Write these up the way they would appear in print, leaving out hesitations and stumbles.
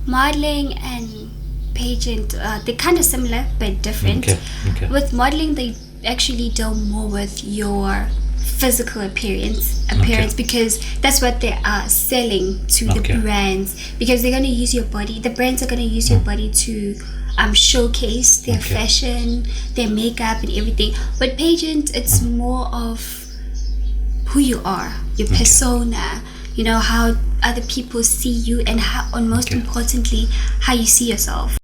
modeling and pageant, they're kind of similar but different. Okay. With modeling, they actually deal more with your physical appearance because that's what they are selling to the brands, because they're going to use your body. The brands are going to use your body to showcase their fashion, their makeup and everything. But pageant, it's more of who you are, your persona, you know, how other people see you, and how, and most importantly, how you see yourself.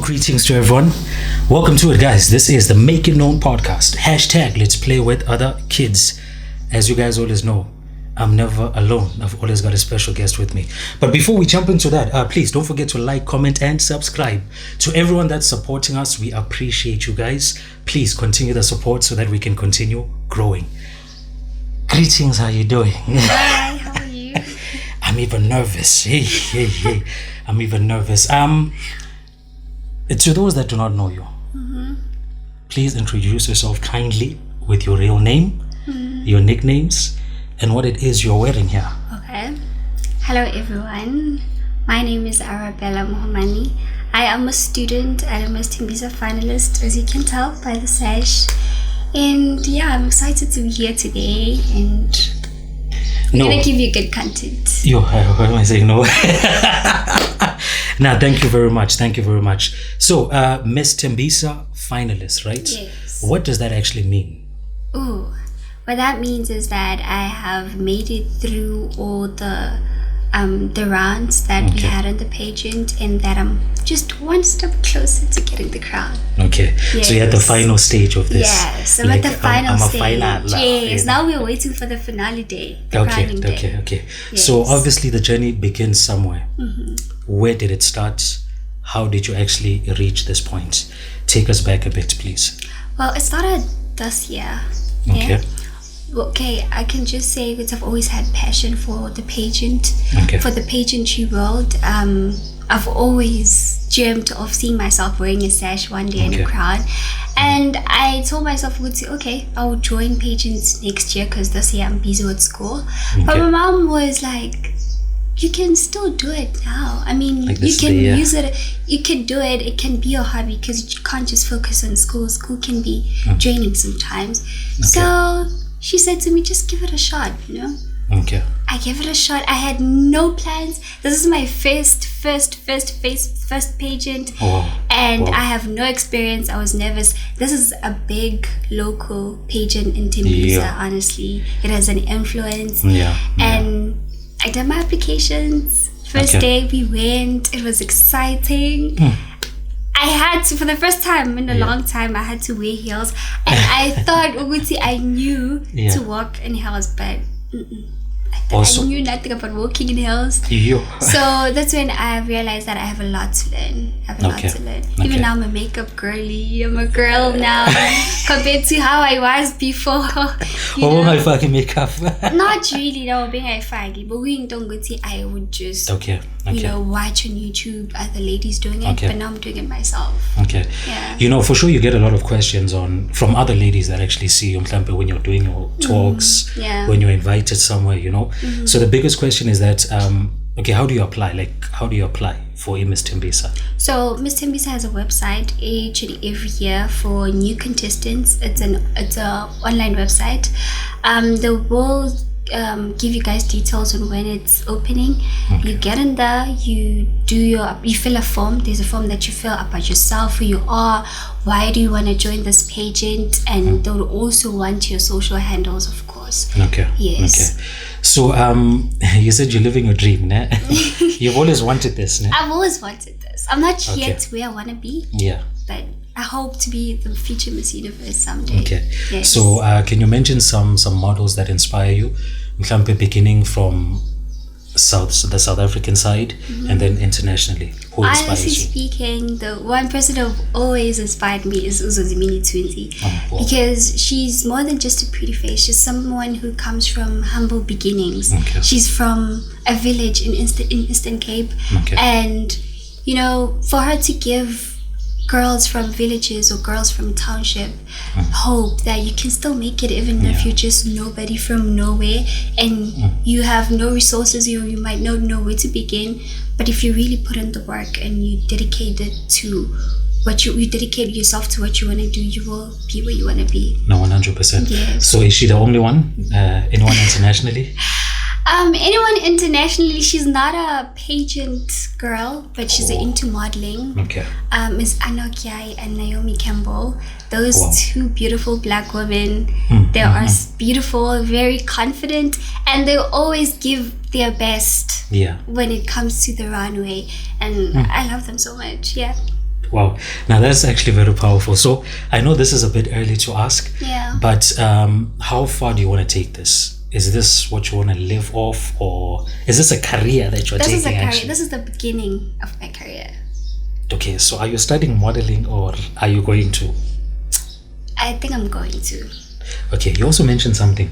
Greetings to everyone. Welcome to it, guys. This is the Make It Known podcast. # Let's play with other kids. As you guys always know, I'm never alone. I've always got a special guest with me. But before we jump into that, please don't forget to like, comment, and subscribe. To everyone that's supporting us, we appreciate you guys. Please continue the support so that we can continue growing. Greetings, how you doing? Hi, how are you? I'm even nervous. Hey. I'm even nervous. To those that do not know you, please introduce yourself kindly with your real name, your nicknames, and what it is you're wearing here. Okay. Hello, everyone. My name is Arabella Mohomane. I am a student at a Miss Tembisa Finalist, as you can tell by the sash. And yeah, I'm excited to be here today, and I'm gonna give you good content. Why am I saying no? Now, thank you very much. So, Miss Tembisa Finalist, right? Yes. What does that actually mean? Ooh, what that means is that I have made it through all the rounds that we had on the pageant, and that I'm just one step closer to getting the crown. Okay. Yes. So you're at the final stage of this. Yes, I'm at the final stage. Final, yes. Now we're waiting for the finale day. Crowning day. Okay. Yes. So obviously the journey begins somewhere. Where did it start? How did you actually reach this point? Take us back a bit, please. Well, it started this year. Okay. Okay, I can just say that I've always had passion for the pageant, for the pageantry world. I've always dreamt of seeing myself wearing a sash one day and a crown. And I told myself, okay, I will join pageants next year because this year I'm busy with school. But my mom was like, you can still do it now. I mean, like you can use it. You can do it. It can be your hobby because you can't just focus on school. School can be draining sometimes. So she said to me, just give it a shot, you know? Okay. I gave it a shot. I had no plans. This is my first pageant. And I have no experience. I was nervous. This is a big local pageant in Tembisa, honestly. It has an influence. And I did my applications. First day we went. It was exciting. I had to, for the first time in a long time, I had to wear heels. And I thought, I knew to walk in heels, but I knew nothing about walking in heels. So that's when I realized that I have a lot to learn. Even now I'm a makeup girly. I'm a girl now compared to how I was before. My fucking makeup. Not really, no, being a faggy, but I would just you know, watch on YouTube other ladies doing it, but now I'm doing it myself. You know, for sure you get a lot of questions from other ladies that actually see you when you're doing your talks, when you're invited somewhere, you know. So the biggest question is that how do you apply? How do you apply for Miss Tembisa? So Miss Tembisa has a website each and every year for new contestants. It's a online website. They will give you guys details on when it's opening. You get in there, you fill a form. There's a form that you fill about yourself, who you are, why do you want to join this pageant, and they'll also want your social handles, of course. course. Okay. Yes. Okay. So you said you're living your dream, né? You've always wanted this, né? I've always wanted this. I'm not yet where I want to be. Yeah. But I hope to be the future Miss Universe someday. Okay. Yes. So can you mention some models that inspire you? Mhlampe beginning from the South African side and then internationally. Who inspires Honestly you? speaking, the one person who always inspired me is Uzozimini Twinzi. Wow. Because she's more than just a pretty face. She's someone who comes from humble beginnings. Okay. She's from a village in Eastern Cape. Okay. And, you know, for her to give girls from villages or girls from township hope that you can still make it even if you're just nobody from nowhere and you have no resources, you might not know where to begin, but if you really put in the work and you dedicate it to what you dedicate yourself to what you want to do, you will be where you want to be. No, 100%. Yes. So is she the only one? Anyone internationally? Anyone internationally, she's not a pageant girl, but she's into modeling. Okay. Miss Anokiai and Naomi Campbell. Those two beautiful black women. They are beautiful, very confident, and they always give their best when it comes to the runway. And I love them so much. Yeah. Wow. Now that's actually very powerful. So I know this is a bit early to ask. Yeah. But how far do you want to take this? Is this what you want to live off, or is this a career that you're taking? This is a career. Actually? This is the beginning of my career. Okay, so are you studying modeling, or are you going to? I think I'm going to. Okay, you also mentioned something.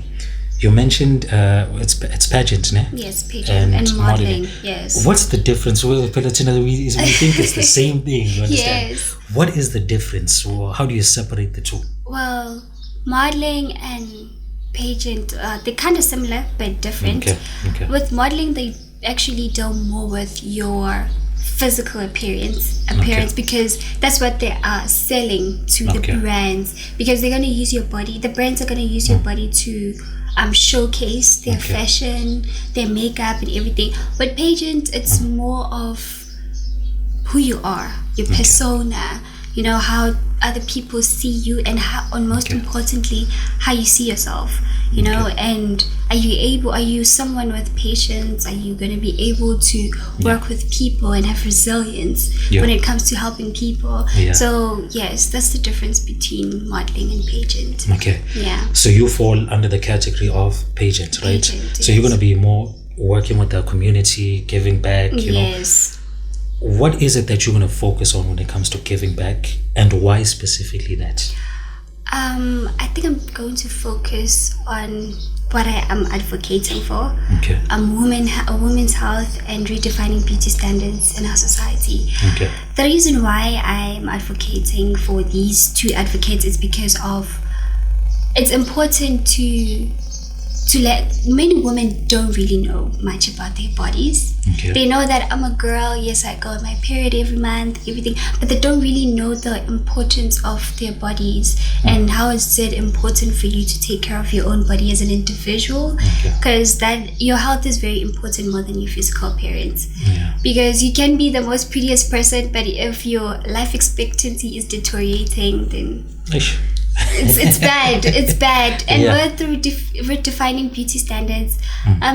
You mentioned it's pageant, ne? Yes, pageant and modeling. Yes. What's the difference? Well, we think it's the same thing. You understand? Yes. What is the difference? Or how do you separate the two? Well, modeling and pageant, they're kind of similar but different. Okay. With modeling, they actually deal more with your physical appearance because that's what they are selling to the brands, because they're going to use your body. The brands are going to use your body to showcase their fashion, their makeup and everything. But pageant, it's more of who you are, your persona, you know, how other people see you, and how, and most importantly, how you see yourself, you know. And are you someone with patience? Are you going to be able to work with people and have resilience when it comes to helping people? So yes, that's the difference between modeling and pageant. So you fall under the category of pageant, right? So you're going to be more working with the community, giving back, you know. What is it that you're going to focus on when it comes to giving back, and why specifically that? I think I'm going to focus on what I am advocating for. A women's health and redefining beauty standards in our society. The reason why I'm advocating for these two advocates is because of it's important to let many women don't really know much about their bodies. They know that I'm a girl, yes, I go on my period every month, everything, but they don't really know the importance of their bodies and how is it important for you to take care of your own body as an individual, because that your health is very important more than your physical appearance. Because you can be the most prettiest person, but if your life expectancy is deteriorating, then it's bad. It's bad. And we're through redefining beauty standards.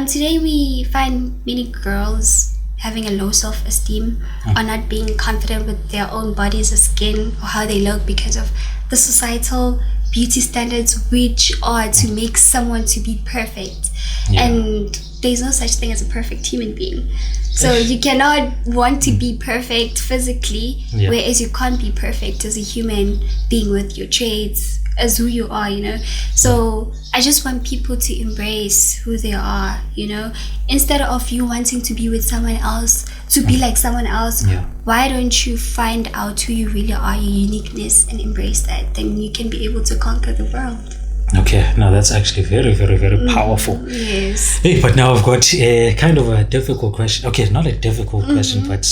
Today we find many girls having a low self-esteem or not being confident with their own bodies or skin or how they look because of the societal beauty standards, which are to make someone to be perfect. And there's no such thing as a perfect human being. So you cannot want to be perfect physically, whereas you can't be perfect as a human being with your traits, as who you are, you know. So I just want people to embrace who they are, you know. Instead of you wanting to be with someone else, to be like someone else, why don't you find out who you really are, your uniqueness, and embrace that? Then you can be able to conquer the world. Okay, now that's actually very, very, very powerful. Yes. Hey, but now I've got a kind of a difficult question. Okay, not a difficult question, but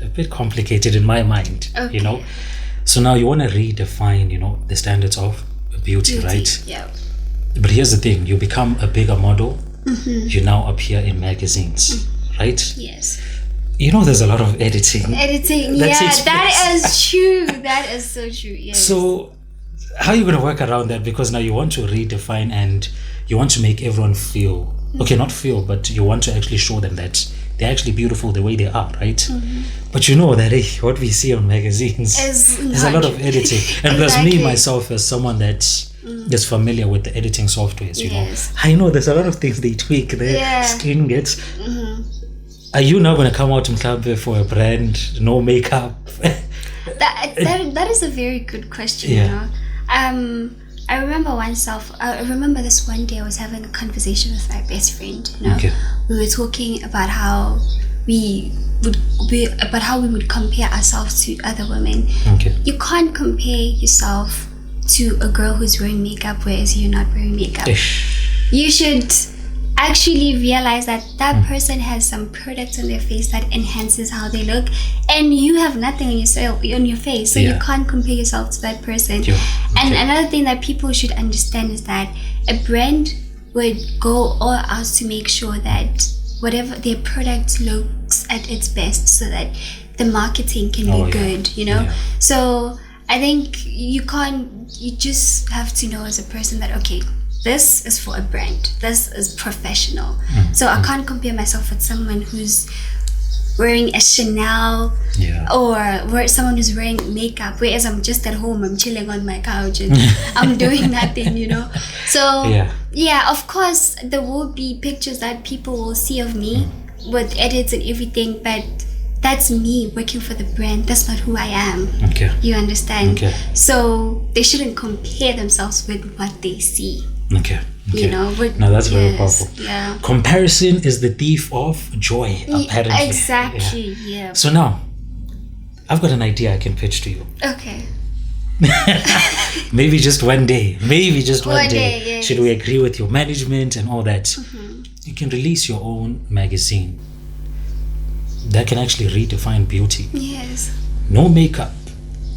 a bit complicated in my mind, you know. So now you want to redefine, you know, the standards of beauty, right? Yeah. But here's the thing, you become a bigger model, you now appear in magazines, right? Yes. You know, there's a lot of editing. That is true. That is so true, yes. So how are you going to work around that? Because now you want to redefine and you want to make everyone feel, okay, not feel, but you want to actually show them that they're actually beautiful the way they are, right? But you know that what we see on magazines is a lot of editing. And plus me, myself, as someone that is familiar with the editing softwares, you know, I know there's a lot of things they tweak, their skin gets. Are you now going to come out mhlambe for a brand, no makeup? That is a very good question, you know. I remember this one day I was having a conversation with my best friend, you know. We were talking about how we would compare ourselves to other women. You can't compare yourself to a girl who's wearing makeup whereas you're not wearing makeup. You should actually realize that person has some product on their face that enhances how they look, and you have nothing on your face, so you can't compare yourself to that person. And another thing that people should understand is that a brand would go all out to make sure that whatever their product looks at its best, so that the marketing can be good, you know. So I think you just have to know as a person that, okay, this is for a brand, this is professional. So I can't compare myself with someone who's wearing a Chanel or someone who's wearing makeup, whereas I'm just at home, I'm chilling on my couch and I'm doing nothing, you know. So of course there will be pictures that people will see of me with edits and everything, but that's me working for the brand. That's not who I am. You understand? So they shouldn't compare themselves with what they see. You know, now that's very powerful. Comparison is the thief of joy, apparently. Exactly. So now I've got an idea I can pitch to you. Maybe just one day, should we agree with your management and all that, you can release your own magazine that can actually redefine beauty. No makeup,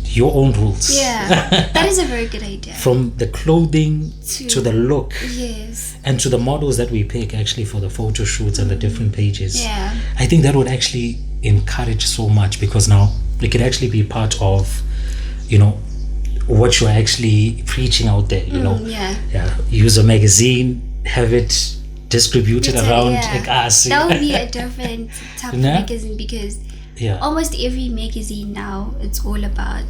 your own rules. That is a very good idea. From the clothing to the look, and to the models that we pick actually for the photo shoots and the different pages. I think that would actually encourage so much, because now it could actually be part of, you know, what you're actually preaching out there, you know. Use a magazine, have it distributed around that would be a different type of magazine, because almost every magazine now, it's all about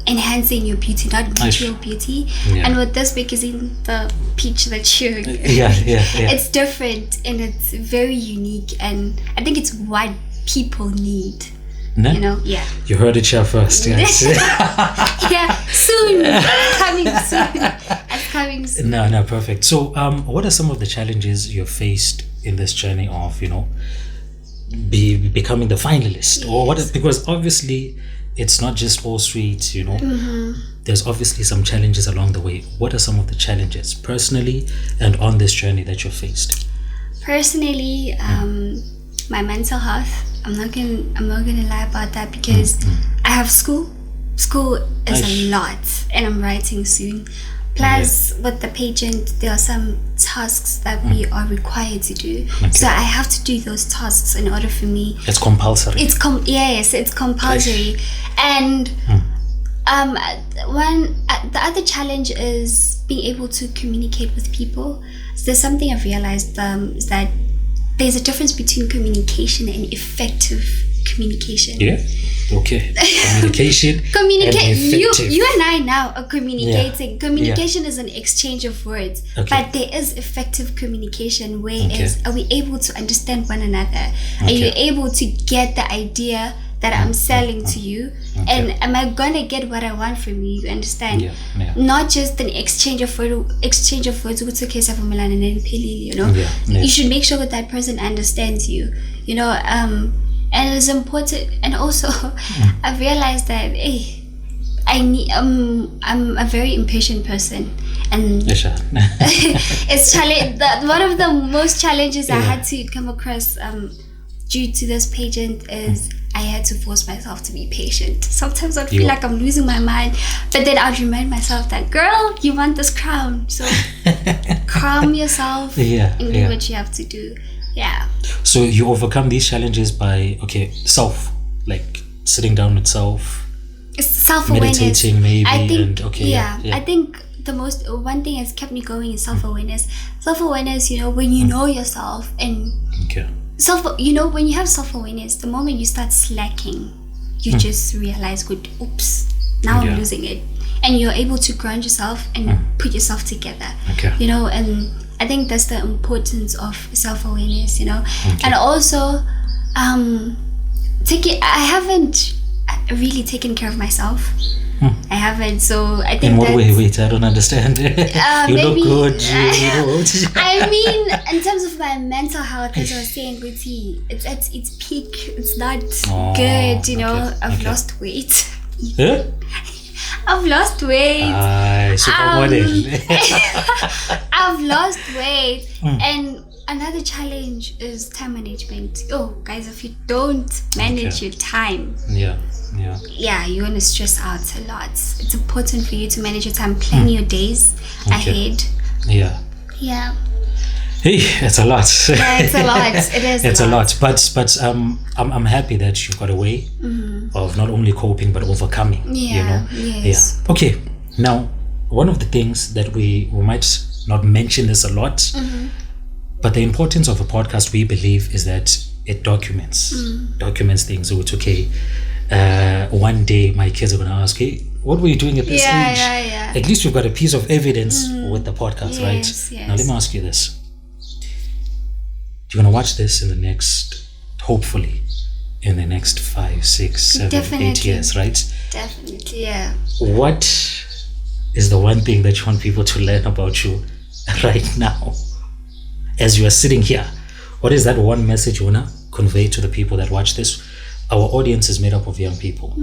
enhancing your beauty, not natural beauty. And with this magazine, the peach that you're it's different and it's very unique, and I think it's what people need. You know, you heard it here first, guys. Soon. Coming soon. No, perfect. So what are some of the challenges you've faced in this journey of, you know, becoming the finalist? Or what? Because obviously it's not just all sweet, you know. There's obviously some challenges along the way. What are some of the challenges personally and on this journey that you've faced? Personally, my mental health. I'm not gonna lie about that, because I have school. School is a lot, and I'm writing soon. Plus, with the pageant, there are some tasks that we are required to do. So I have to do those tasks in order for me. It's compulsory. It's compulsory. And the other challenge is being able to communicate with people. So there's something I've realized is that there's a difference between communication and effective communication. Communication. You and I now are communicating. Communication is an exchange of words, but there is effective communication. Are we able to understand one another? Are you able to get the idea that I'm selling to you? And am I gonna get what I want from you? You understand? Not just an exchange of words. You know, you should make sure that person understands you. You know, and it's important. And also, I've realized that I'm a very impatient person, and it's one of the most challenges I had to come across due to this pageant is I had to force myself to be patient. Sometimes I'd feel like I'm losing my mind, but then I'd remind myself that, girl, you want this crown, so calm yourself and do what you have to do. So you overcome these challenges by sitting down with self-awareness, meditating maybe. I think one thing that's kept me going is self-awareness. Self-awareness, when you know yourself and when you have self-awareness, the moment you start slacking, you just realize, oops, now I'm losing it. And you're able to ground yourself and put yourself together. And I think that's the importance of self-awareness, And also, I haven't really taken care of myself. I haven't, so I think. In what way? Wait, I don't understand. You look good. I mean, in terms of my mental health, as I was saying, it's at its peak. It's not good, I've lost weight. Huh? I've lost weight. I've lost weight, and another challenge is time management. Oh, guys, if you don't manage your time, you're gonna stress out a lot. It's important for you to manage your time, plan your days ahead. Hey, it's a lot. Yeah, it's a lot. It is. It's a lot. But I'm happy that you've got a way of not only coping but overcoming. Yes. Yeah. Okay. Now, one of the things that we might not mention this a lot, but the importance of a podcast, we believe, is that it documents things. So it's okay. One day my kids are gonna ask, hey, what were you doing at this age? At least we've got a piece of evidence with the podcast, right? Yes. Now let me ask you this. You're gonna watch this in the next 5, 6, 7, 8 years, right? Definitely, yeah. What is the one thing that you want people to learn about you right now? As you are sitting here, what is that one message you wanna convey to the people that watch this? Our audience is made up of young people,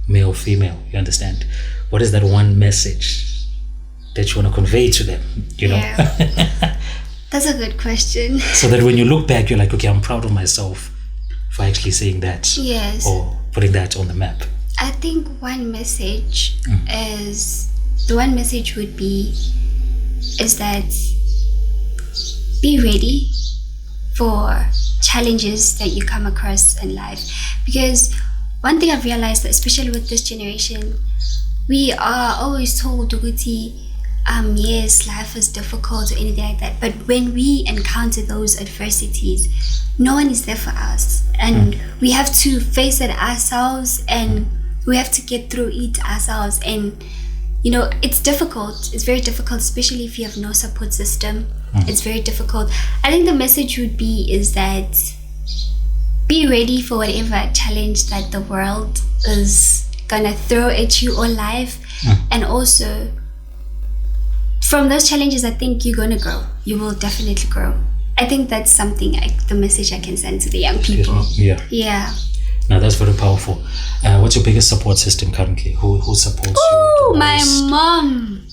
male, female, you understand? What is that one message that you want to convey to them, That's a good question. So that when you look back, you're like, okay, I'm proud of myself for actually saying that. Yes. Or putting that on the map. I think one message is that be ready for challenges that you come across in life. Because one thing I've realized, that especially with this generation, we are always told, yes, life is difficult or anything like that. But when we encounter those adversities, no one is there for us. And we have to face it ourselves, and we have to get through it ourselves. And, it's difficult. It's very difficult, especially if you have no support system. It's very difficult. I think the message is that be ready for whatever challenge that the world is gonna throw at you or life. And also, from those challenges, I think you're gonna grow. You will definitely grow. I think that's something, the message I can send to the young people. Yeah. Now that's very powerful. What's your biggest support system currently? Who supports you? Oh, my mom.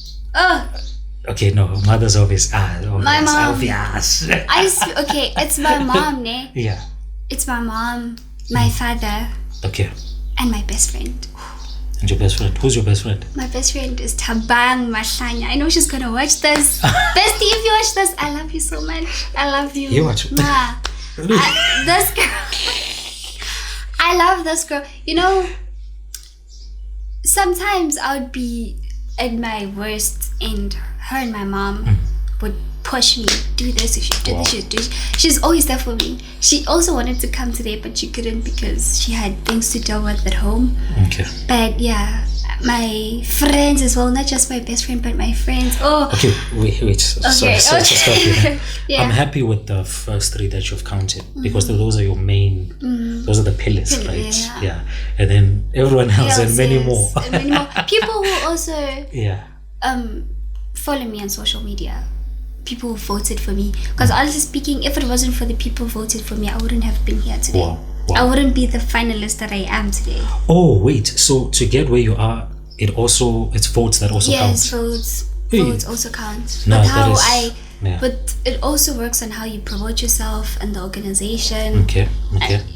Okay, no, mother's obvious. My mom. Obvious. Okay, it's my mom, ne? Yeah. It's my mom, my father. Okay. And my best friend. And your best friend? Who's your best friend? My best friend is Tabang Mahlanya. I know she's gonna watch this. Bestie, if you watch this, I love you so much. I love you. You watch? This girl. I love this girl. Sometimes I would be at my worst, and her and my mom would push me, do this, you should do this, you should do this. She's always there for me. She also wanted to come today, but she couldn't because she had things to deal with at home. Okay. But yeah, my friends as well, not just my best friend, but my friends. Okay, wait. Sorry, stop here. Yeah. I'm happy with the first 3 that you've counted, because those are your main, those are the pillars, right? Yeah. And then everyone else and many more. People who also follow me on social media. People who voted for me. Because honestly speaking, if it wasn't for the people who voted for me, I wouldn't have been here today. Wow. I wouldn't be the finalist that I am today. Oh, wait. So to get where you are, it's votes that also count. Yes, votes also count. No, but it also works on how you promote yourself and the organization. Okay.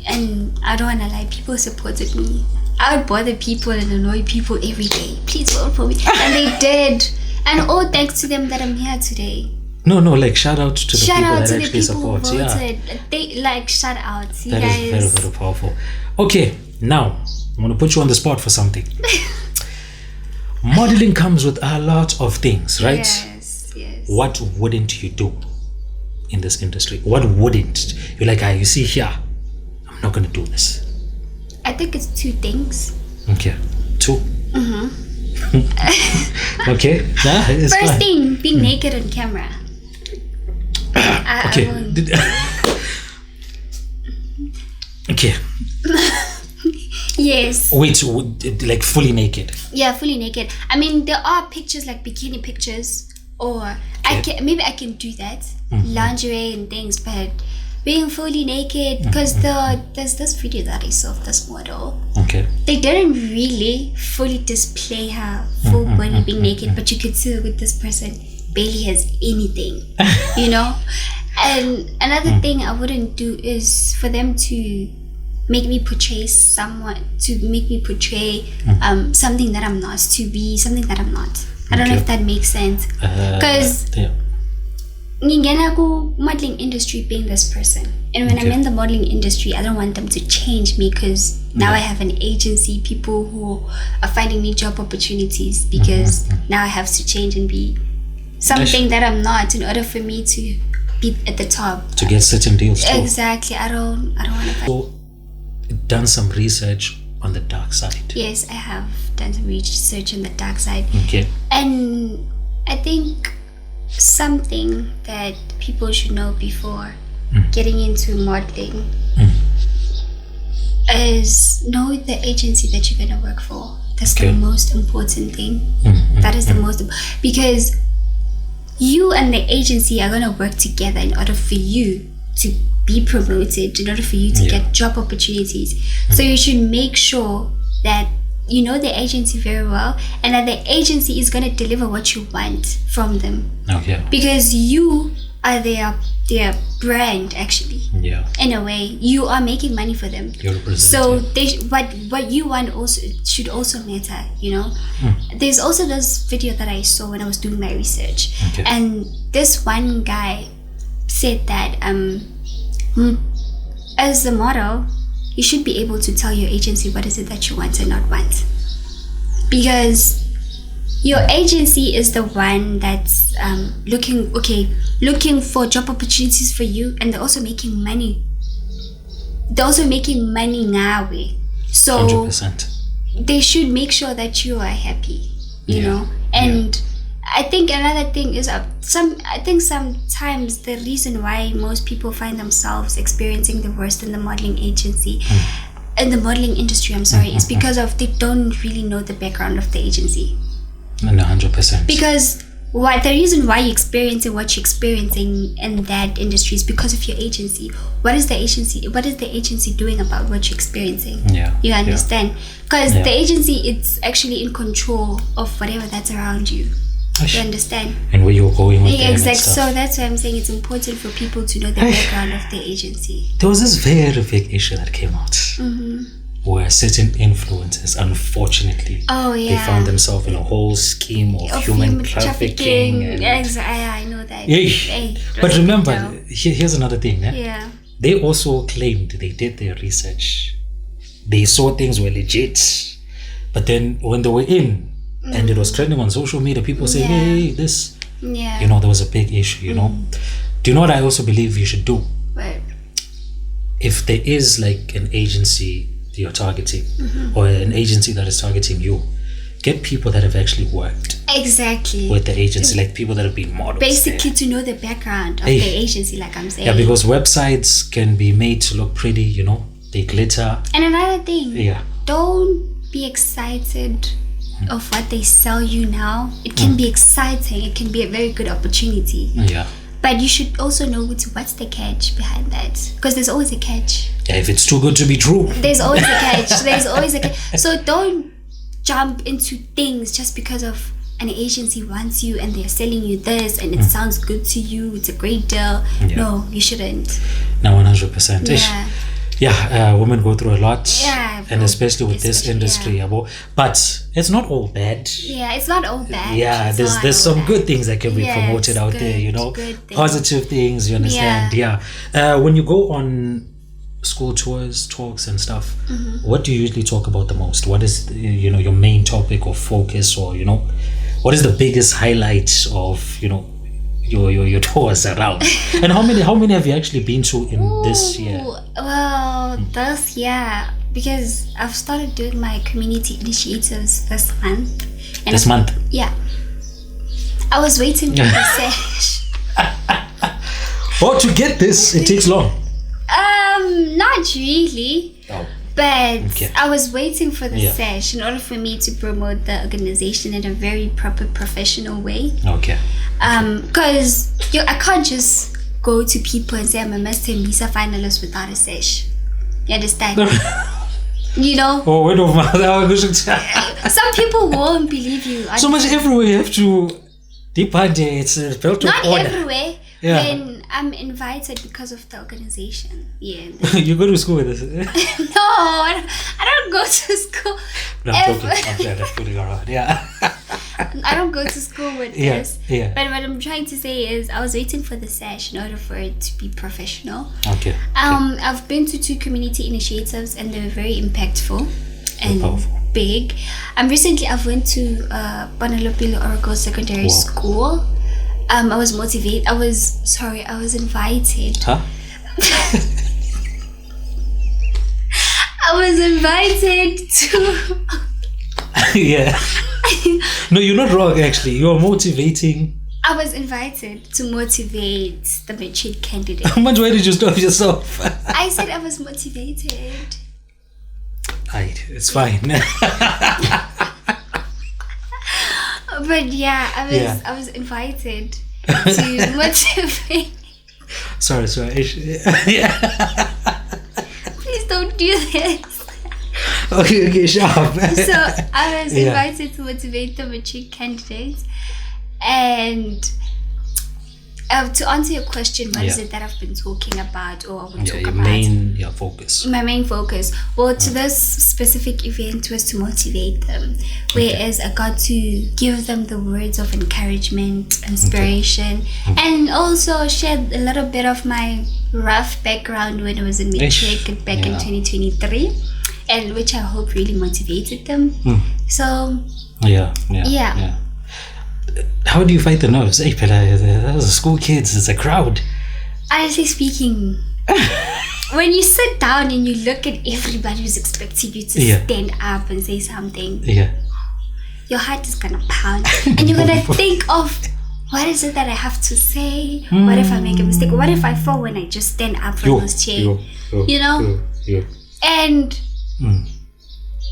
And I don't want to lie, people supported me. I would bother people and annoy people every day. Please vote for me. And they did. And all thanks to them that I'm here today. No, like shout out to the people that actually support. Yeah. They shout outs. That is very, very powerful. Okay, now I'm gonna put you on the spot for something. Modeling comes with a lot of things, right? Yes. What wouldn't you do in this industry? What wouldn't? You're like, you see here, I'm not going to do this. I think it's 2 things. Okay. 2? Okay. It's First fine. thing, being naked on camera. Okay. Okay. Yes. Wait, like fully naked? Yeah, fully naked. I mean, there are pictures like bikini pictures, or I can do that, lingerie and things, but being fully naked, because there's this video that I saw of this model. Okay. They didn't really fully display her full body being naked, but you could see with this person barely has anything, you know. And another thing I wouldn't do is for them to make me portray something that I'm not, to be something that I'm not. I don't know if that makes sense, because modeling industry being this person, and when I'm in the modeling industry, I don't want them to change me, because now I have an agency, people who are finding me job opportunities, because now I have to change and be something that I'm not in order for me to be at the top, to get certain deals too. Exactly. I don't want to. So, done some research on the dark side. Yes, I have done some research on the dark side. Okay. And I think something that people should know before getting into modeling is know the agency that you're going to work for. That's the most important thing. That is the most, because you and the agency are going to work together in order for you to be promoted, in order for you to get job opportunities. So you should make sure that you know the agency very well, and that the agency is going to deliver what you want from them. Okay. Because you are their brand, actually. Yeah. In a way, you are making money for them. You're representing. So what you want also should also matter, you know. There's also this video that I saw when I was doing my research, and this one guy said that as a model, you should be able to tell your agency what is it that you want and not want, because your agency is the one that's looking for job opportunities for you, and they're also making money. They're also making money now. So 100%. they should make sure that you are happy, you know. And I think another thing is sometimes the reason why most people find themselves experiencing the worst in the modeling agency, in the modeling industry, is because of they don't really know the background of the agency. 100%. Because the reason why you're experiencing what you're experiencing in that industry is because of your agency. What is the agency doing about what you're experiencing? Yeah. You understand? Because the agency, it's actually in control of whatever that's around you. You understand? And where you're going with exactly. So that's why I'm saying it's important for people to know the background of the agency. There was this very big issue that came out where certain influencers, unfortunately, they found themselves in a whole scheme of human trafficking. I know that. But remember, here's another thing. Yeah. They also claimed they did their research. They saw things were legit. But then when they were in, and it was trending on social media, people say, hey, this, you know, there was a big issue, you know. Do you know what I also believe you should do? What? If there is like an agency you're targeting, or an agency that is targeting you, get people that have actually worked with the agency, like people that have been models. Basically to know the background of the agency, like I'm saying. Yeah, because websites can be made to look pretty, you know, they glitter. And another thing, don't be excited of what they sell you now. It can be exciting, it can be a very good opportunity, but you should also know what's the catch behind that, because there's always a catch. If it's too good to be true, there's always a catch. So don't jump into things just because of an agency wants you and they're selling you this and it sounds good to you, it's a great deal. No, you shouldn't. No, 100%. Women go through a lot, and especially with this industry, but it's not all bad. It's not all bad. There's some good things that can be promoted out there, you know, positive things, you understand. When you go on school tours, talks and stuff, what do you usually talk about the most? What is, your main topic or focus, or, what is the biggest highlight of, your tours around? And how many have you actually been to in this year? Well, this year, because I've started doing my community initiatives this month. And This month? Yeah. I was waiting for the sesh. Oh, to get this, it takes long. Not really. Oh. But Okay. I was waiting for the sesh in order for me to promote the organization in a very proper, professional way. Okay. Because I can't just go to people and say I'm a Miss Tembisa finalist without a sesh. You understand? Oh, wait of my. Some people won't believe you. So much everywhere you have to depend. It's built Not of order. everywhere. Yeah. When I'm invited because of the organization. Yeah. You go to school with this? No, I don't go to school. No, I'm joking. I'm just putting around. Yeah. I don't go to school with this. Yeah. But what I'm trying to say is I was waiting for the sesh in order for it to be professional. Okay. I've been to 2 community initiatives and they were very impactful and big. Recently I've went to Panalopilo Oracle Secondary School. I was motivated. I was invited. Huh? I was invited to. Yeah. No, you're not wrong. Actually, you're motivating. I was invited to motivate the matric candidate. How much? Why did you stop yourself? I said I was motivated. Right, it's fine. But yeah, I was invited to motivate. Sorry. Yeah. Please don't do this. Okay, sharp. So I was invited to motivate the matric candidates, and to answer your question, what is it that I've been talking about, or I will talk about? Your focus. My main focus. Well, to this specific event was to motivate them, whereas I got to give them the words of encouragement, inspiration, and also share a little bit of my rough background when I was in matric back in 2023, and which I hope really motivated them. So yeah. How do you fight the nerves? Hey, those are school kids. It's a crowd. Honestly speaking, when you sit down and you look at everybody who's expecting you to stand up and say something, your heart is gonna pound, and you're gonna think of, what is it that I have to say? What if I make a mistake? What if I fall when I just stand up from this chair? And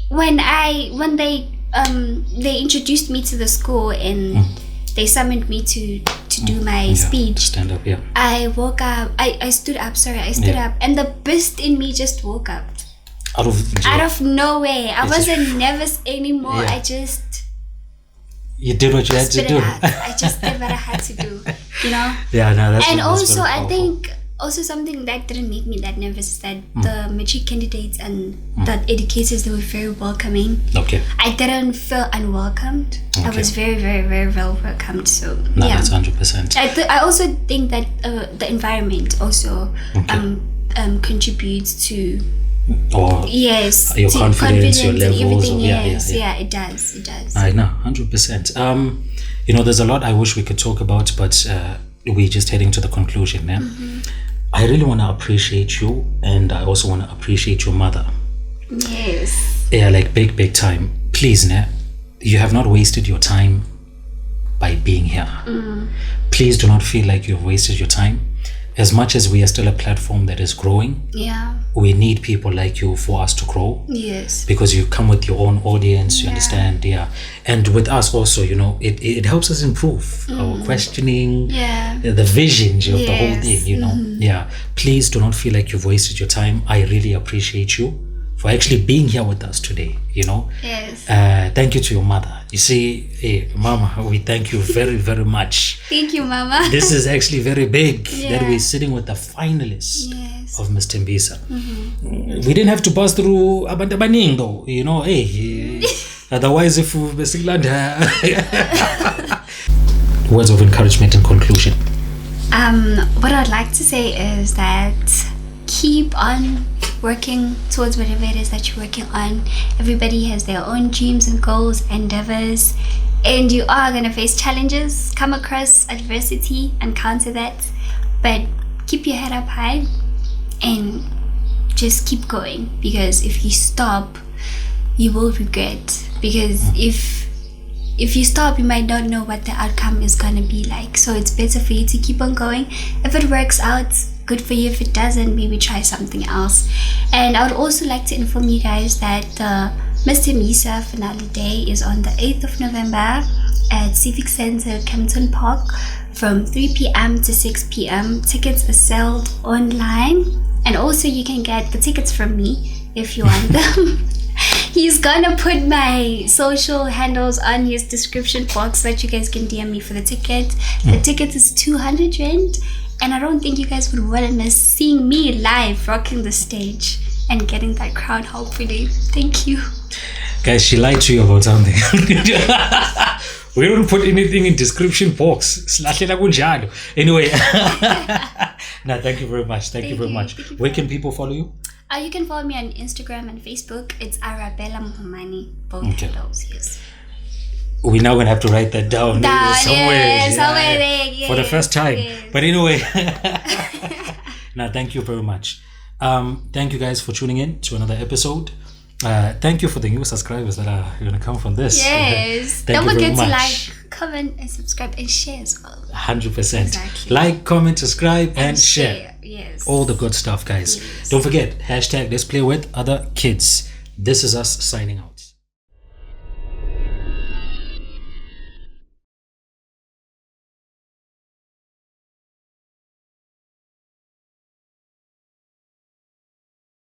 when they introduced me to the school and they summoned me to do my speech. Stand up, I woke up. I stood up. I stood up, and the beast in me just woke up. Out of nowhere. I wasn't nervous anymore. You did what you had to do. I just did what I had to do. Yeah, no, that's. And that's also, I think. Also, something that didn't make me that nervous is that the matric candidates and the educators, they were very welcoming. Okay. I didn't feel unwelcomed. I was very, very, very well welcomed. So that's 100%. I also think that the environment also contributes to your confidence, your levels, everything. It does. I know, 100%. There's a lot I wish we could talk about, but we're just heading to the conclusion. I really want to appreciate you, and I also want to appreciate your mother. Yes. Yeah, like big time. Please, you have not wasted your time by being here. Please do not feel like you've wasted your time. As much as we are still a platform that is growing, we need people like you for us to grow. Yes. Because you come with your own audience, you understand, and with us also, it helps us improve our questioning, the vision of the whole thing, Please do not feel like you've wasted your time. I really appreciate you for actually being here with us today. Yes. Thank you to your mother. You see, Mama, we thank you very, very much. Thank you, Mama. This is actually very big that we're sitting with the finalist of Miss Tembisa. We didn't have to pass through abantu abaningi though, otherwise if we basically words of encouragement and conclusion. What I'd like to say is that keep on working towards whatever it is that you're working on. Everybody has their own dreams and goals, endeavors, and you are going to face challenges, come across adversity, encounter that, but keep your head up high and just keep going, because if you stop, you will regret. Because if you stop, you might not know what the outcome is going to be like. So it's better for you to keep on going. If it works out, good for you. If it doesn't, maybe try something else. And I would also like to inform you guys that the Miss Tembisa finale day is on the 8th of November at Civic Center, Kempton Park, from 3 p.m. to 6 p.m. Tickets are sold online, and also you can get the tickets from me if you want them. He's gonna put my social handles on his description box so that you guys can DM me for the ticket. The ticket is 200 rand, and I don't think you guys would want to miss seeing me live rocking the stage and getting that crown, hopefully. Thank you. Guys, she lied to you about something. We don't put anything in description box. Anyway. No, thank you very much. Thank you very much. Where can people follow you? You can follow me on Instagram and Facebook. It's Arabella Mohomane. Both handles, yes. We're now going to have to write that down somewhere. Somewhere there, yes, for the first time. Yes. But anyway. No, thank you very much. Thank you guys for tuning in to another episode. Thank you for the new subscribers that are going to come from this. Yes. Don't forget to like, comment, and subscribe, and share as well. 100%. Exactly. Like, comment, subscribe, and share. Yes. All the good stuff, guys. Yes. Don't forget, hashtag let's play with other kids. This is us signing out.